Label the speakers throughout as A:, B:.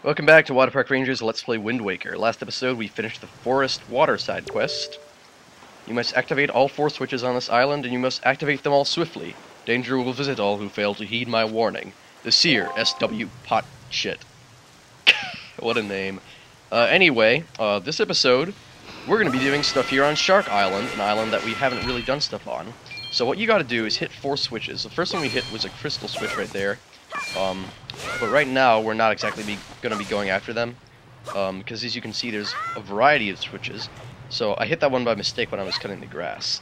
A: Welcome back to WaterparkRanger's Let's Play Wind Waker. Last episode we finished the Forest Water side quest. You must activate all 4 switches on this island, and you must activate them all swiftly. Danger will visit all who fail to heed my warning. The Seer, SW Pot Shit. What a name. Anyway, this episode, we're going to be doing stuff here on Shark Island, an island that we haven't really done stuff on. So what you gotta do is hit 4 switches. The first one we hit was a crystal switch right there. But right now, we're not exactly gonna be going after them, because as you can see, there's a variety of switches. So I hit that one by mistake when I was cutting the grass,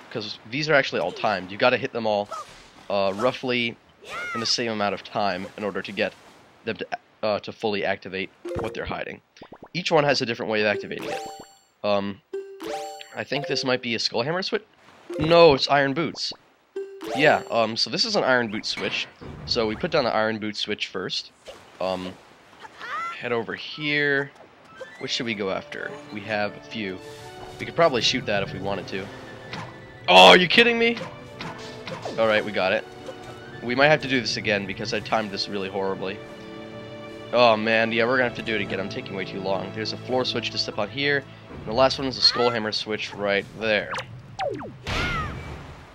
A: because these are actually all timed. You gotta hit them all roughly in the same amount of time in order to get them to fully activate what they're hiding. Each one has a different way of activating it. I think this might be a Skullhammer switch? No, it's Iron Boots. Yeah, so this is an Iron Boot switch. So we put down the Iron Boot switch first. Head over here. Which should we go after? We have a few. We could probably shoot that if we wanted to. Oh, are you kidding me? Alright, we got it. We might have to do this again because I timed this really horribly. Oh man, yeah, we're gonna have to do it again. I'm taking way too long. There's a floor switch to step on here. And the last one is a Skullhammer switch right there.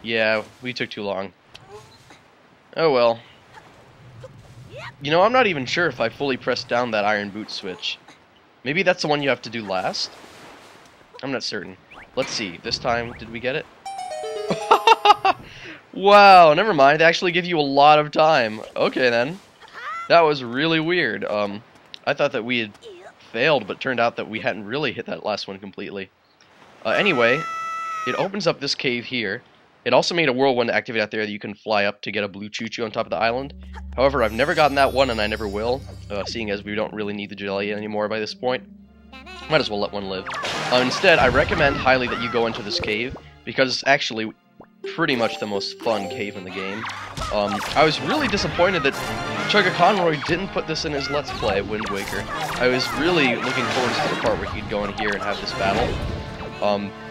A: Yeah, we took too long. Oh well. You know, I'm not even sure if I fully pressed down that Iron Boot switch. Maybe that's the one you have to do last? I'm not certain. Let's see, this time, did we get it? Wow, never mind, they actually give you a lot of time. Okay then. That was really weird. I thought that we had failed, but it turned out that we hadn't really hit that last one completely. Anyway, it opens up this cave here. It also made a whirlwind activate out there that you can fly up to get a blue choo-choo on top of the island. However, I've never gotten that one, and I never will, seeing as we don't really need the jelly anymore by this point. Might as well let one live. Instead, I recommend highly that you go into this cave, because it's actually pretty much the most fun cave in the game. I was really disappointed that Chugga Conroy didn't put this in his Let's Play, Wind Waker. I was really looking forward to the part where he'd go in here and have this battle.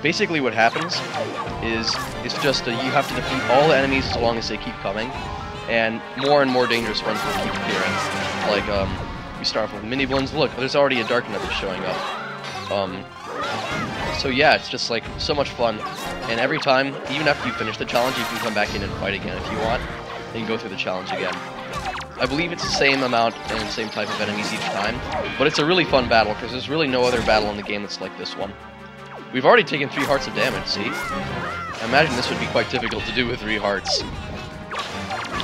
A: Basically what happens is, it's just you have to defeat all the enemies as long as they keep coming, and more dangerous ones will keep appearing. Like, we start off with mini blends. Look, there's already a Darknut that's showing up. So yeah, it's just like so much fun, and every time, even after you finish the challenge, you can come back in and fight again if you want, and go through the challenge again. I believe it's the same amount and the same type of enemies each time, but it's a really fun battle, because there's really no other battle in the game that's like this one. We've already taken 3 hearts of damage, see? I imagine this would be quite difficult to do with 3 hearts.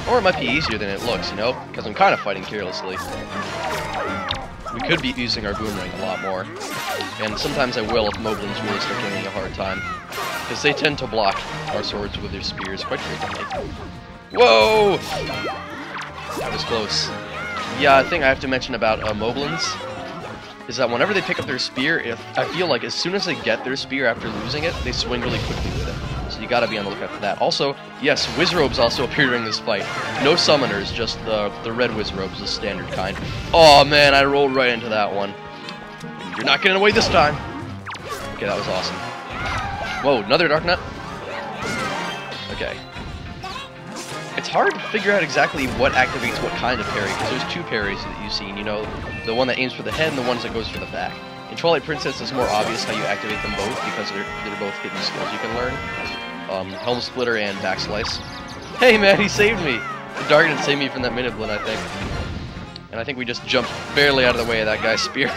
A: Or it might be easier than it looks, you know? Because I'm kind of fighting carelessly. We could be using our boomerang a lot more. And sometimes I will if moblins really start giving me a hard time. Because they tend to block our swords with their spears quite frequently. Whoa! That was close. Yeah, I think I have to mention about moblins. Is that whenever they pick up their spear, I feel like as soon as they get their spear after losing it, they swing really quickly with it. So you gotta be on the lookout for that. Also, yes, Wizrobes also appear during this fight. No summoners, just the red Wizrobes, the standard kind. Oh man, I rolled right into that one. You're not getting away this time! Okay, that was awesome. Whoa, another Darknut? Okay. It's hard to figure out exactly what activates what kind of parry, because there's 2 parries that you've seen, you know, the one that aims for the head and the one that goes for the back. In Twilight Princess, it's more obvious how you activate them both, because they're both hidden skills you can learn. Helm Splitter and Backslice. Hey man, he saved me! The Darknut saved me from that Miniblin, I think. And I think we just jumped barely out of the way of that guy's spear.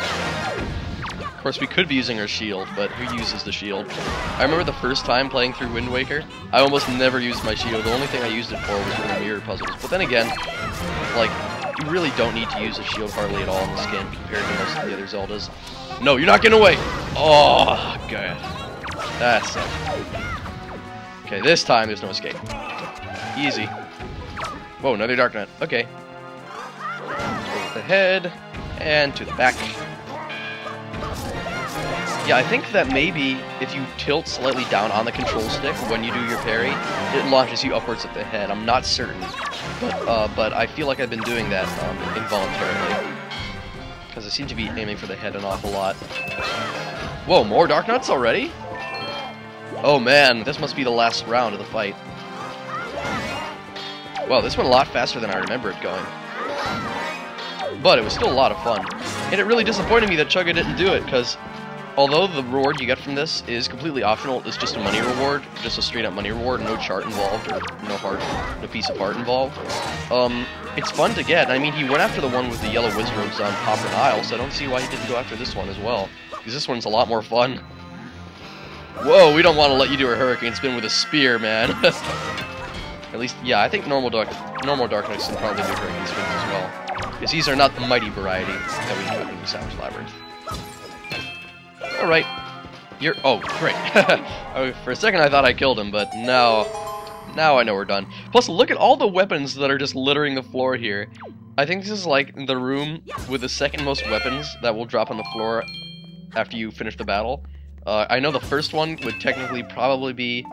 A: Of course, we could be using our shield, but who uses the shield? I remember the first time playing through Wind Waker, I almost never used my shield. The only thing I used it for was for the mirror puzzles. But then again, like, you really don't need to use a shield hardly at all in this game compared to most of the other Zeldas. No, you're not getting away! Oh, God. That sucked. Okay, this time there's no escape. Easy. Whoa, another Darknut. Okay. Over the head, and to the back. Yeah, I think that maybe if you tilt slightly down on the control stick when you do your parry, it launches you upwards at the head. I'm not certain, but I feel like I've been doing that involuntarily, because I seem to be aiming for the head an awful lot. Whoa, more Darknuts already? Oh man, this must be the last round of the fight. Wow, this went a lot faster than I remember it going. but it was still a lot of fun. And it really disappointed me that Chugga didn't do it, because although the reward you get from this is completely optional, it's just a money reward, just a straight up money reward, no chart involved, or no piece of art involved. It's fun to get. I mean, he went after the one with the yellow wizards on Popper Isle, so I don't see why he didn't go after this one as well, because this one's a lot more fun. Whoa, we don't want to let you do a hurricane spin with a spear, man. At least, yeah, I think normal Dark Knights can probably do hurricane spins as well, because these are not the mighty variety that we have in the Savage Labyrinth. Alright, oh, great. For a second I thought I killed him, but now I know we're done. Plus, look at all the weapons that are just littering the floor here. I think this is like the room with the second most weapons that will drop on the floor after you finish the battle. I know the first one would technically probably be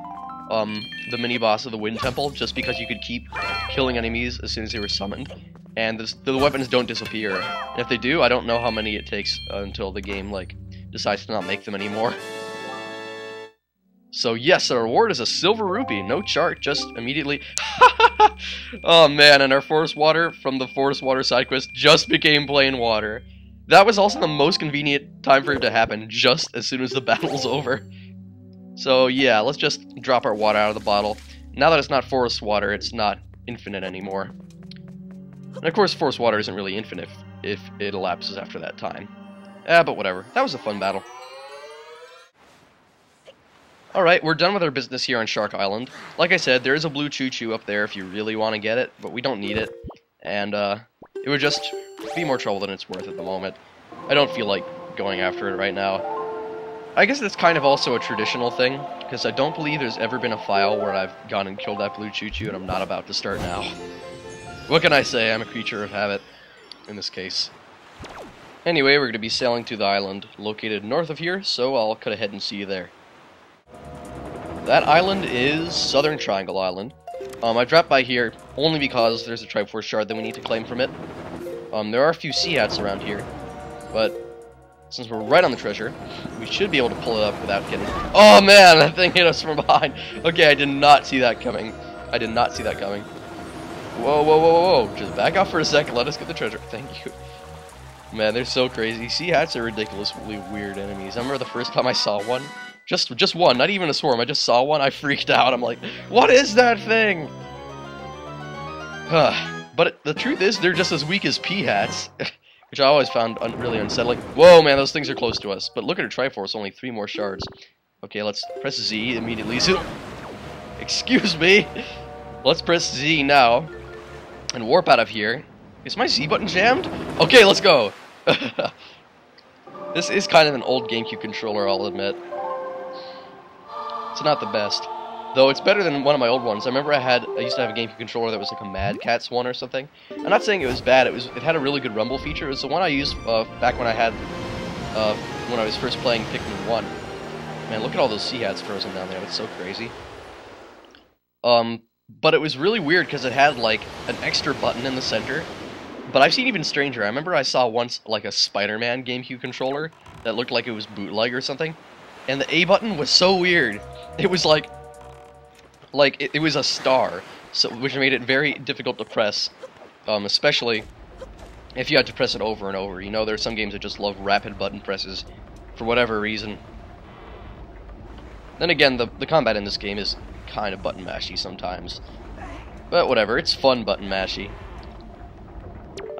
A: the mini-boss of the Wind Temple, just because you could keep killing enemies as soon as they were summoned. And the weapons don't disappear. And if they do, I don't know how many it takes until the game, like, decides to not make them anymore. So yes, our reward is a silver rupee, no chart, just immediately. Oh man, and our forest water from the forest water side quest just became plain water. That was also the most convenient time for it to happen, just as soon as the battle's over. So yeah, let's just drop our water out of the bottle. Now that it's not forest water, it's not infinite anymore. And of course, forest water isn't really infinite if it elapses after that time. But whatever. That was a fun battle. Alright, we're done with our business here on Shark Island. Like I said, there is a blue choo-choo up there if you really want to get it, but we don't need it. And, it would just be more trouble than it's worth at the moment. I don't feel like going after it right now. I guess it's kind of also a traditional thing, because I don't believe there's ever been a file where I've gone and killed that blue choo-choo, and I'm not about to start now. What can I say? I'm a creature of habit, in this case. Anyway, we're going to be sailing to the island located north of here, so I'll cut ahead and see you there. That island is Southern Triangle Island. I dropped by here only because there's a Triforce shard that we need to claim from it. There are a few sea hats around here, but since we're right on the treasure, we should be able to pull it up without getting... Oh man, that thing hit us from behind! Okay, I did not see that coming. I did not see that coming. Whoa, whoa, whoa, whoa, whoa. Just back off for a second, let us get the treasure. Thank you. Man, they're so crazy. Sea hats are ridiculously weird enemies. I remember the first time I saw one. Just one, not even a swarm. I just saw one, I freaked out. I'm like, what is that thing? But the truth is, they're just as weak as pea hats, which I always found really unsettling. Whoa, man, those things are close to us. But look at her Triforce, only 3 more shards. Okay, let's press Z immediately. Excuse me. Let's press Z now and warp out of here. Is my Z button jammed? Okay, let's go. This is kind of an old GameCube controller, I'll admit. It's not the best, though it's better than one of my old ones. I remember I used to have a GameCube controller that was like a Mad Catz one or something. I'm not saying it was bad. It had a really good rumble feature. It was the one I used back when when I was first playing Pikmin 1. Man, look at all those sea hats frozen down there. That's so crazy. But it was really weird because it had like an extra button in the center. But I've seen even stranger. I remember I saw once like a Spider-Man GameCube controller that looked like it was bootleg or something. And the A button was so weird. It was like it was a star, which made it very difficult to press, especially if you had to press it over and over. You know, there are some games that just love rapid button presses for whatever reason. Then again, the combat in this game is kind of button mashy sometimes. But whatever, it's fun button mashy.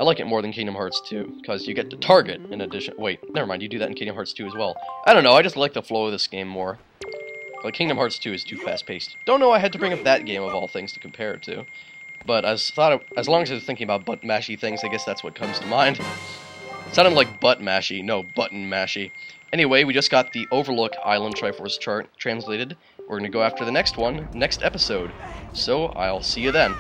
A: I like it more than Kingdom Hearts 2, because you get to target in addition... Wait, never mind, you do that in Kingdom Hearts 2 as well. I don't know, I just like the flow of this game more. Like, Kingdom Hearts 2 is too fast-paced. Don't know I had to bring up that game of all things to compare it to. But as long as I was thinking about butt mashy things, I guess that's what comes to mind. It sounded like butt mashy, no, button mashy. Anyway, we just got the Overlook Island Triforce chart translated. We're gonna go after the next one, next episode. So, I'll see you then.